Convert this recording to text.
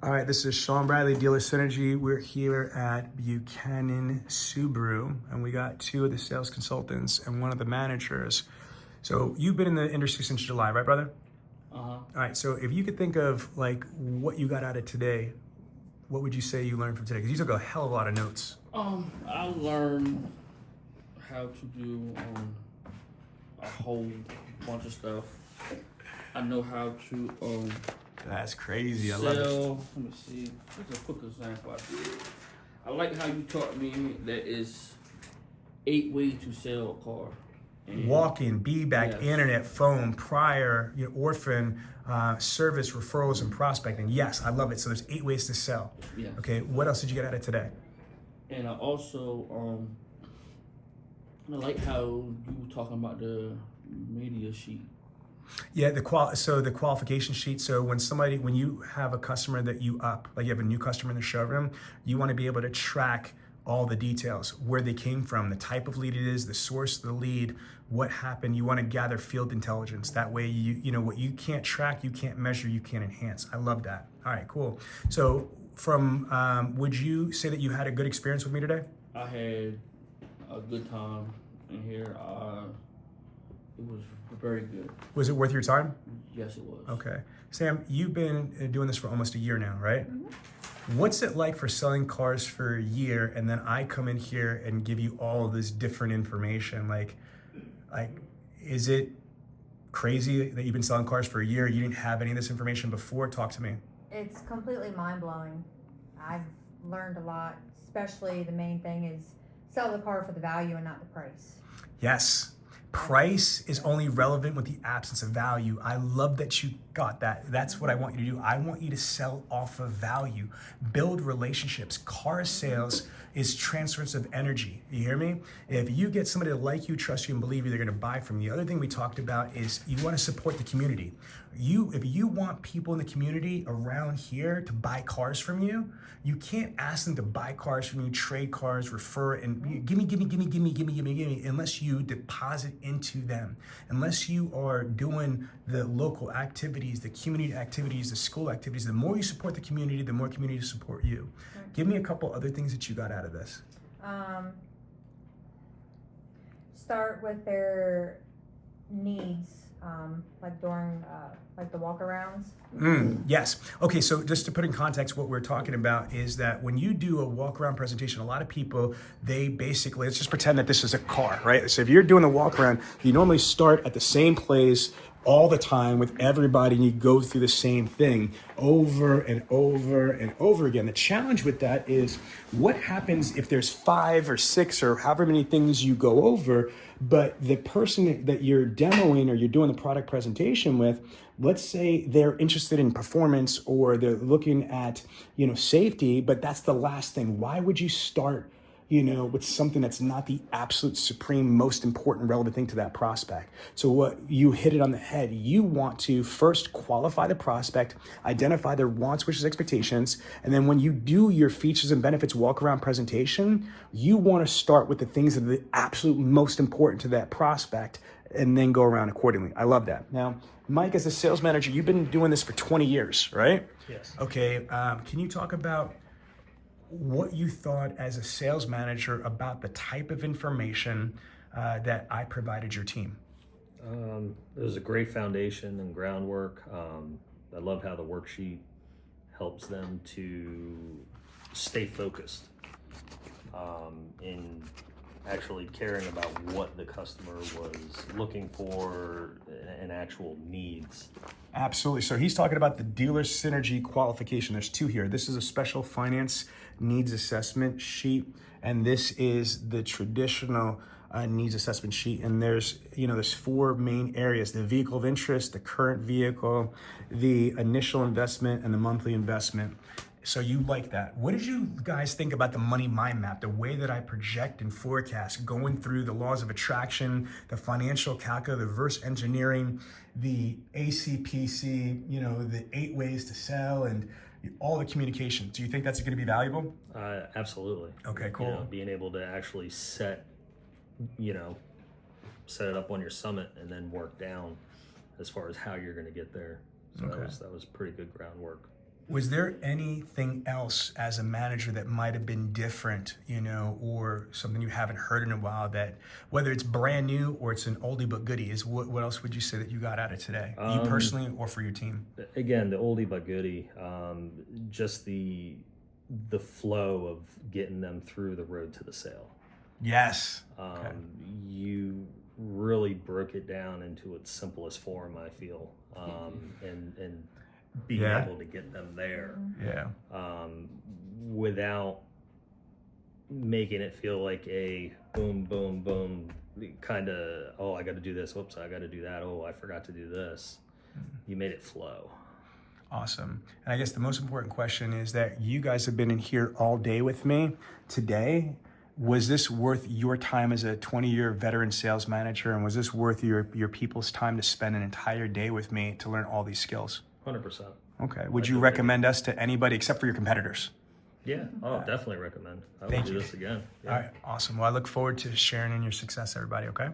All right, this is Sean Bradley, Dealer Synergy. We're here at Buchanan Subaru, and we got two of the sales consultants and one of the managers. So you've been in the industry since July, right, brother? All right, so if you could think of like what you got out of today, what would you say you learned from today? Because you took a hell of a lot of notes. I learned how to do a whole bunch of stuff. I know how to That's crazy. I sell. love it. Let me see. Just a quick example I did. I like how you taught me that is 8 ways to sell a car. Walk-in, be-back, Yes. internet, phone, prior, your orphan, service, referrals, and prospecting. Yes, I love it. So there's 8 ways to sell. Yes. Okay, what else did you get out of today? And I also I like how you were talking about the media sheet. Yeah, the qualification sheet. So when you have a customer that you up, like you have a new customer in the showroom, you want to be able to track all the details, where they came from, the type of lead it is, the source of the lead, what happened. You want to gather field intelligence. That way, you know what you can't track, you can't measure, you can't enhance. I love that. All right, cool. So would you say that you had a good experience with me today? I had a good time in here. It was very good. Was it worth your time? Yes, it was. Okay. Sam, you've been doing this for almost a year now, right? Mm-hmm. What's it like for selling cars for a year and then I come in here and give you all this different information? Like, is it crazy that you've been selling cars for a year? You didn't have any of this information before? Talk to me. It's completely mind-blowing. I've learned a lot, especially the main thing is sell the car for the value and not the price. Yes. Price is only relevant with the absence of value. I love that you got that. That's what I want you to do. I want you to sell off of value, build relationships. Car sales is transference of energy. You hear me? If you get somebody to like you, trust you, and believe you, they're going to buy from you. The other thing we talked about is you want to support the community. If you want people in the community around here to buy cars from you, you can't ask them to buy cars from you, trade cars, refer, and give me, unless you deposit into them, unless you are doing the local activities, the community activities, the school activities. The more you support the community, the more community support you. Give me a couple other things that you got out of this. Start with their needs, like during like the walk-arounds. Yes. Okay, so just to put in context, what we're talking about is that when you do a walk-around presentation, a lot of people, they basically, let's just pretend that this is a car, right? So if you're doing the walk-around, you normally start at the same place all the time with everybody, and you go through the same thing over and over and over again. The challenge with that is what happens if there's 5 or 6 or however many things you go over, but the person that you're demoing or you're doing the product presentation with, let's say they're interested in performance or they're looking at, safety, but that's the last thing. Why would you start with something that's not the absolute supreme, most important, relevant thing to that prospect? So what you hit it on the head. You want to first qualify the prospect, identify their wants, wishes, expectations, and then when you do your features and benefits walk-around presentation, you want to start with the things that are the absolute most important to that prospect and then go around accordingly. I love that. Now, Mike, as a sales manager, you've been doing this for 20 years, right? Yes. Okay, can you talk about what you thought as a sales manager about the type of information that I provided your team? It was a great foundation and groundwork. I love how the worksheet helps them to stay focused in actually caring about what the customer was looking for and actual needs. Absolutely. So he's talking about the dealer synergy qualification. There's 2 here. This is a special finance needs assessment sheet, and this is the traditional needs assessment sheet. And there's 4 main areas: the vehicle of interest, the current vehicle, the initial investment, and the monthly investment. So you like that. What did you guys think about the money mind map, the way that I project and forecast, going through the laws of attraction, the financial calculator, the reverse engineering, the ACPC, the 8 ways to sell, and all the communication? Do you think that's going to be valuable? Absolutely. Okay, cool. Being able to actually set it up on your summit and then work down as far as how you're going to get there. So Okay. that was pretty good groundwork. Was there anything else as a manager that might have been different, you know, or something you haven't heard in a while that, whether it's brand new or it's an oldie but goodie, is what else would you say that you got out of today? You personally or for your team? Again, the oldie but goodie, just the flow of getting them through the road to the sale. Yes. You really broke it down into its simplest form, I feel, and being able to get them there, without making it feel like a boom, boom, boom kind of. Oh, I got to do this. Oops, I got to do that. Oh, I forgot to do this. You made it flow. Awesome. And I guess the most important question is that you guys have been in here all day with me today. Was this worth your time as a 20-year veteran sales manager? And was this worth your people's time to spend an entire day with me to learn all these skills? 100%. Okay. Would you recommend us to anybody except for your competitors? Yeah, I'll definitely recommend. I will do this again. Yeah. All right. Awesome. Well, I look forward to sharing in your success, everybody. Okay.